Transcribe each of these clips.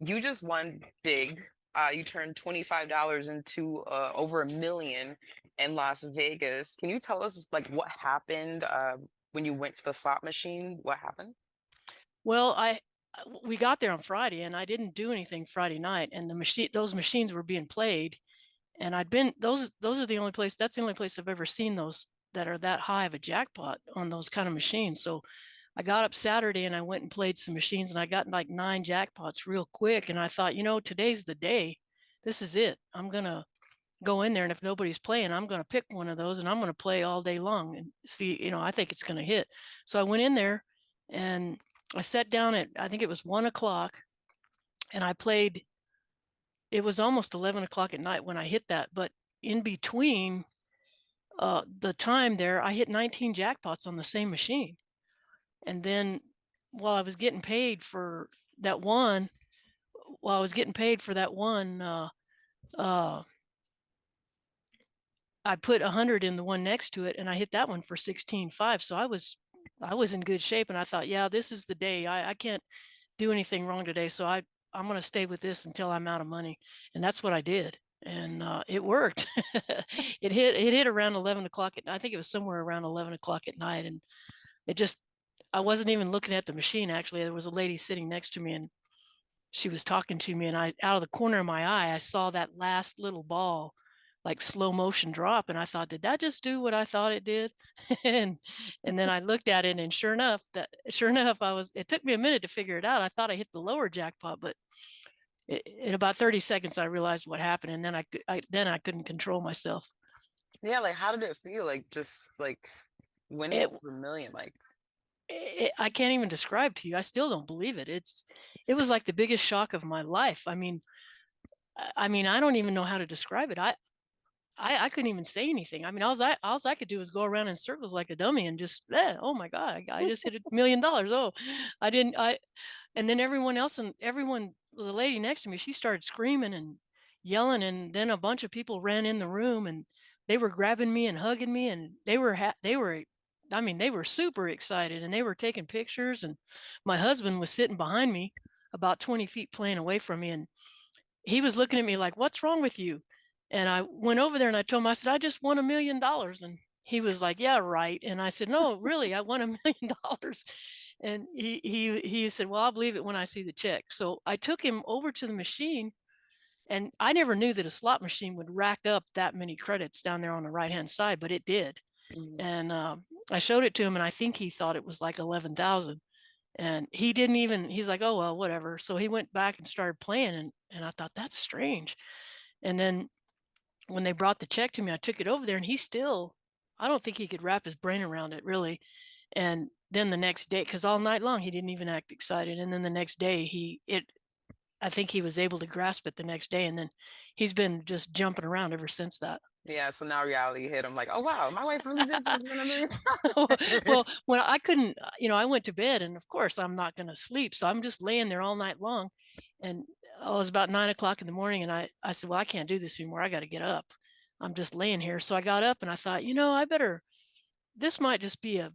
you just won big. You turned $25 into over a million in Las Vegas. Can you tell us like what happened when you went to the slot machine? What happened? Well, we got there on Friday, and I didn't do anything Friday night, and those machines were being played, and I'd been those are the only place that's the only place I've ever seen those that are that high of a jackpot on those kind of machines. So I got up Saturday and I went and played some machines, and I got like 9 jackpots real quick, and I thought, today's the day. This is it. I'm gonna go in there, and if nobody's playing, I'm gonna pick one of those and I'm gonna play all day long and see, I think it's gonna hit. So I went in there and I sat down at, I think it was 1 o'clock, and I played. It was almost 11 o'clock at night when I hit that, but in between the time there, I hit 19 jackpots on the same machine. And then while I was getting paid for that one, while I was getting paid for that one, uh, I put 100 in the one next to it, and I hit that one for 16.5. So I was in good shape, and I thought, yeah, this is the day. I can't do anything wrong today, so I'm going to stay with this until I'm out of money, and that's what I did, and it worked. It hit around 11 o'clock. I think it was somewhere around 11 o'clock at night, and it just I wasn't even looking at the machine. Actually, there was a lady sitting next to me, and she was talking to me, and I out of the corner of my eye, I saw that last little ball like slow motion drop, and I thought, did that just do what I thought it did? and and then I looked at it, and sure enough, it took me a minute to figure it out. I thought I hit the lower jackpot, but in about 30 seconds I realized what happened, and then I couldn't control myself. Yeah, like how did it feel? Like just like winning It, over a million, like I can't even describe to you. I still don't believe it. It was like the biggest shock of my life. I mean, I don't even know how to describe it. I couldn't even say anything. I mean, all I could do was go around in circles like a dummy and just, oh my God, I just hit $1 million. Oh, I didn't, I, and then the lady next to me, she started screaming and yelling. And then a bunch of people ran in the room, and they were grabbing me and hugging me, and I mean, they were super excited, and they were taking pictures. And my husband was sitting behind me about 20 feet playing away from me. And he was looking at me like, "What's wrong with you?" And I went over there and I told him, I said, "I just won $1 million." And he was like, "Yeah, right." And I said, "No, really, I won $1 million." And he said, "Well, I'll believe it when I see the check." So I took him over to the machine, and I never knew that a slot machine would rack up that many credits down there on the right hand side, but it did. mhm. And I showed it to him, and I think he thought it was like 11,000. And he's like, "Oh, well, whatever." So he went back and started playing, and I thought, that's strange. And then when they brought the check to me, I took it over there, and I don't think he could wrap his brain around it really. And then the next day, because all night long he didn't even act excited. And then the next day, I think he was able to grasp it the next day. And then he's been just jumping around ever since that. Yeah, so now reality hit him like, oh wow, my wife really did just win a million Well, dollars. when I couldn't, I went to bed, and of course I'm not going to sleep. So I'm just laying there all night long. And it was about 9 o'clock in the morning. And I said, well, I can't do this anymore. I got to get up. I'm just laying here. So I got up and I thought, this might just be a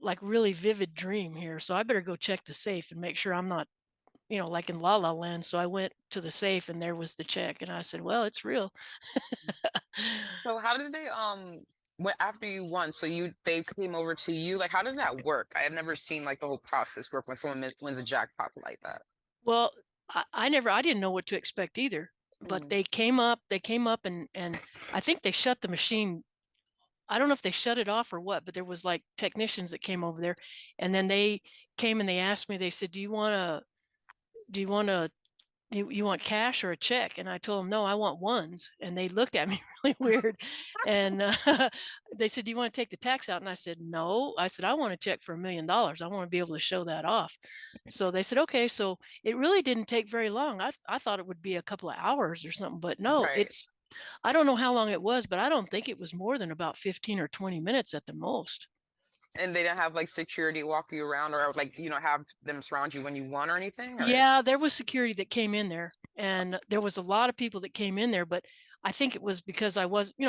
like really vivid dream here. So I better go check the safe and make sure I'm not, like in La La Land. So I went to the safe, and there was the check. And I said, well, it's real. So how did they when after you won, so they came over to you? Like how does that work? I have never seen like the whole process work when someone wins a jackpot like that. Well, I didn't know what to expect either. But Mhm. they came up, and I think they shut the machine. I don't know if they shut it off or what, but there was like technicians that came over there, and then they came and they asked me. They said, do you want to you want cash or a check?" And I told them, "No, I want ones." And they looked at me really weird. And they said, "Do you want to take the tax out?" And I said, "No." I said, "I want a check for $1 million. I want to be able to show that off." So they said, "Okay." So it really didn't take very long. I thought it would be a couple of hours or something, but no, Right. I don't know how long it was, but I don't think it was more than about 15 or 20 minutes at the most. And they didn't have like security walk you around or like, have them surround you when you won or anything? Or Yeah, there was security that came in there, and there was a lot of people that came in there, but I think it was because I wasn't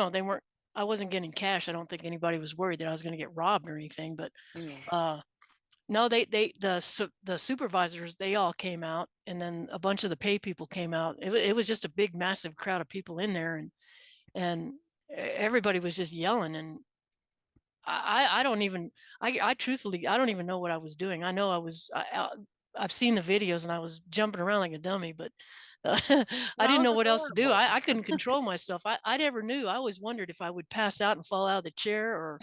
getting cash. I don't think anybody was worried that I was going to get robbed or anything, but Mhm. uh No, the supervisors, they all came out, and then a bunch of the pay people came out. It was just a big, massive crowd of people in there, and everybody was just yelling. And I don't even, I truthfully, I don't even know what I was doing. I know I've seen the videos, and I was jumping around like a dummy, but I No, didn't it's know what else to do. adorable. I couldn't control myself. I never knew. I always wondered if I would pass out and fall out of the chair,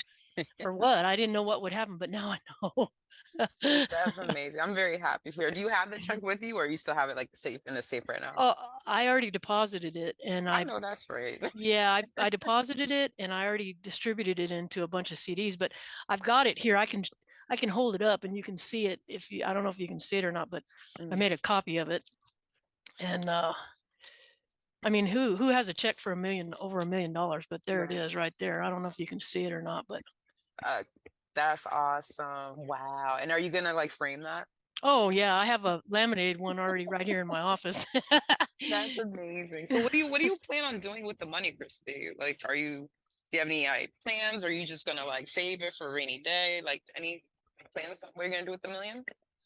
or what. I didn't know what would happen, but now I know. That's amazing. I'm very happy for you. Do you have the check with you, or you still have it like safe in the safe right now? Oh, I already deposited it, and I know that's right. yeah, I deposited it, and I already distributed it into a bunch of CDs, but I've got it here. I can hold it up, and you can see it. If you, I don't know if you can see it or not, but I Mm, made a copy of it. And I mean, who has a check for over $1 million? But there it right. is, right there. I don't know if you can see it or not, but Uh, that's awesome. Wow. And are you gonna like frame that? oh yeah, I have a laminated one already right here in my office. That's amazing. So what do you plan on doing with the money, Christy? Like, do you have any plans? Or are you just gonna like save it for a rainy day? Like any plans on what you're gonna do with the million?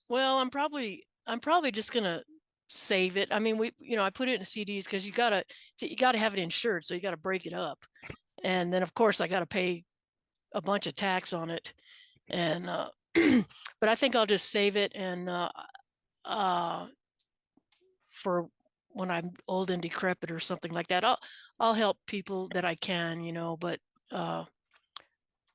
Well, I'm probably just gonna save it. I mean, I put it in CDs because you gotta have it insured, so you gotta break it up. And then of course I gotta pay a bunch of tax on it. And but I think I'll just save it, and uh for when I'm old and decrepit or something like that. I'll help people that I can, but uh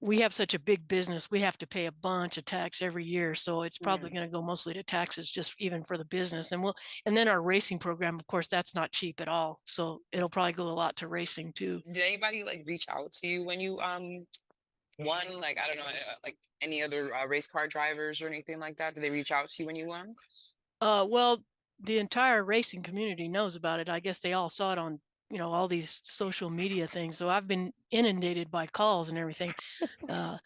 we have such a big business. We have to pay a bunch of tax every year, so it's probably Mm. going to go mostly to taxes, just even for the business. And then our racing program, of course, that's not cheap at all. So it'll probably go a lot to racing too. Did anybody like reach out to you when you won? Like I don't know, like any other race car drivers or anything like that? Did they reach out to you when you won? Well, the entire racing community knows about it. I guess they all saw it on, all these social media things. So I've been inundated by calls and everything. Uh,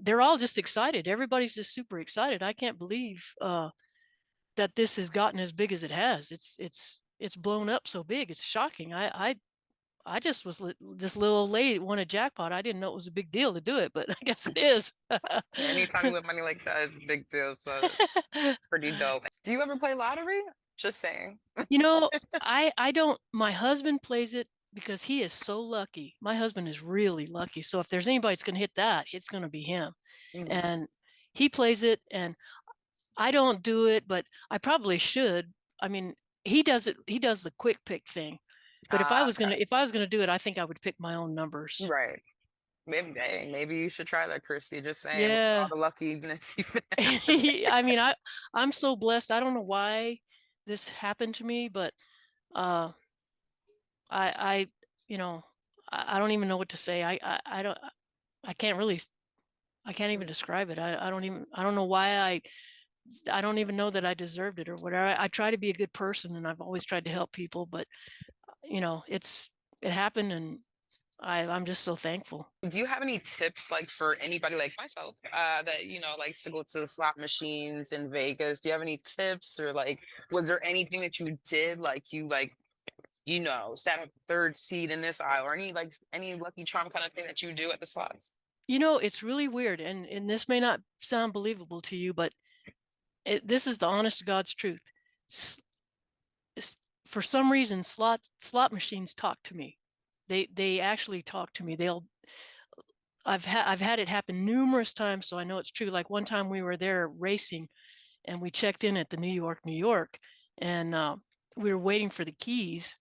they're all just excited. Everybody's just super excited. I can't believe that this has gotten as big as it has. It's blown up so big. It's shocking. I just this little old lady won a jackpot. I didn't know it was a big deal to do it, but I guess it is. Yeah, anytime you win money like that, it's a big deal. So pretty dope. Do you ever play lottery? Just saying. You know, I don't. My husband plays it because he is so lucky. My husband is really lucky. So if there's anybody that's going to hit that, it's going to be him. Mm. And he plays it, and I don't do it, but I probably should. I mean, he does it. He does the quick pick thing. But Okay. if I was gonna do it, I think I would pick my own numbers. Right. Maybe, hey, maybe you should try that, Christy. Just saying, with all Yeah. the luckiness you've been. I mean, I'm so blessed. I don't know why this happened to me, but uh, I you know I don't even know what to say. I don't I can't really I can't even describe it. I don't know why I don't even know that I deserved it or whatever. I try to be a good person, and I've always tried to help people, but it happened, and I'm just so thankful. Do you have any tips, like for anybody like myself, that likes to go to the slot machines in Vegas? Do you have any tips, or like, was there anything that you did, like sat on third seat in this aisle, or any lucky charm kind of thing that you do at the slots? It's really weird, and this may not sound believable to you, but this is the honest to God's truth. S- for some reason, slot machines talk to me. They actually talk to me. I've had it happen numerous times, so I know it's true. Like one time we were there racing, and we checked in at the New York, and we were waiting for the keys,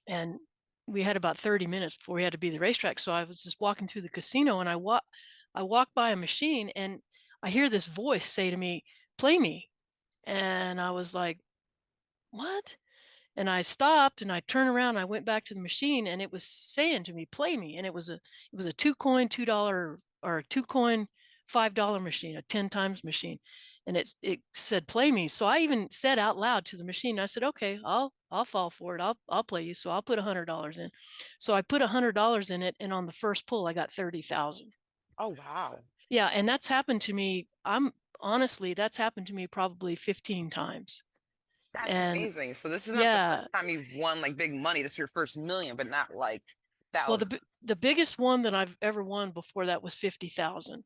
and we had about 30 minutes before we had to be at the racetrack. So I was just walking through the casino, and I walked by a machine, and I hear this voice say to me, "Play me." And I was like, "What?" And I stopped, and I turned around, and I went back to the machine, and it was saying to me, "Play me." And it was a two coin $2 or two coin $5 machine, a 10 times machine. And it said, "Play me." So I even said out loud to the machine, I said, "Okay, I'll fall for it. I'll play you. So I'll put $100 in." So I put $100 in it, and on the first pull I got 30,000. Oh wow, Yeah, and that's happened to me. That's happened to me probably 15 times. that's And amazing. So this is not the yeah, first time you've won like big money. This is your first million, but not like well, thousands. the biggest one that I've ever won before that was 50,000.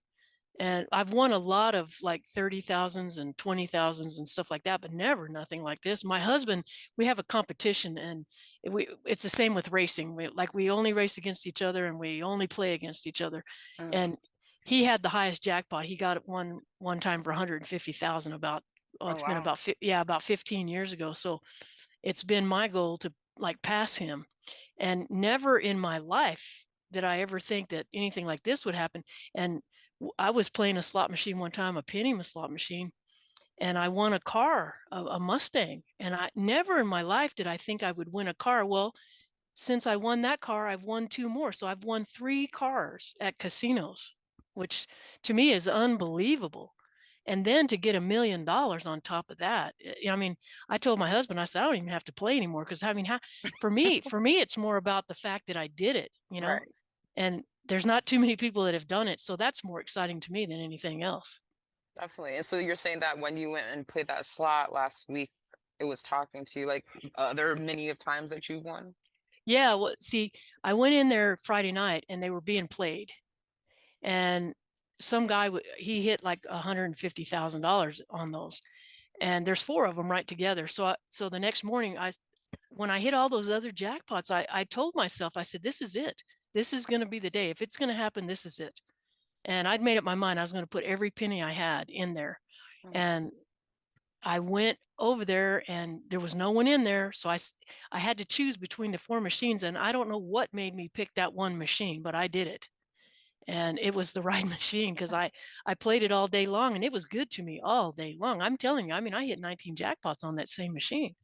And I've won a lot of like 30,000s and 20,000s and stuff like that, but never nothing like this. My husband, we have a competition, and it's the same with racing. We only race against each other, and we only play against each other. Mm. And he had the highest jackpot. He got it one time for 150,000 about, oh, Oh it's been wow. about yeah, about 15 years ago. So it's been my goal to like pass him. And never in my life did I ever think that anything like this would happen. And I was playing a slot machine one time, a penny slot machine, and I won a car, a Mustang. And I never in my life did I think I would win a car. Well, since I won that car, I've won two more. So I've won three cars at casinos, which to me is unbelievable. And then to get $1 million on top of that, I mean, I told my husband, I said, I don't even have to play anymore because I mean, for me, it's more about the fact that I did it, Right. and there's not too many people that have done it, so that's more exciting to me than anything else. Definitely. And so you're saying that when you went and played that slot last week, it was talking to you like other many of times that you've won? Yeah, well, see, I went in there Friday night and they were being played, and some guy he hit like $150,000 on those, and there's four of them right together. So the next morning, when I hit all those other jackpots, I told myself, I said, this is it. This is going to be the day. If it's going to happen, this is it. And I'd made up my mind I was going to put every penny I had in there. Mm. And I went over there and there was no one in there. So I had to choose between the four machines. And I don't know what made me pick that one machine, but I did it. And it was the right machine because I played it all day long and it was good to me all day long. I'm telling you, I mean, I hit 19 jackpots on that same machine.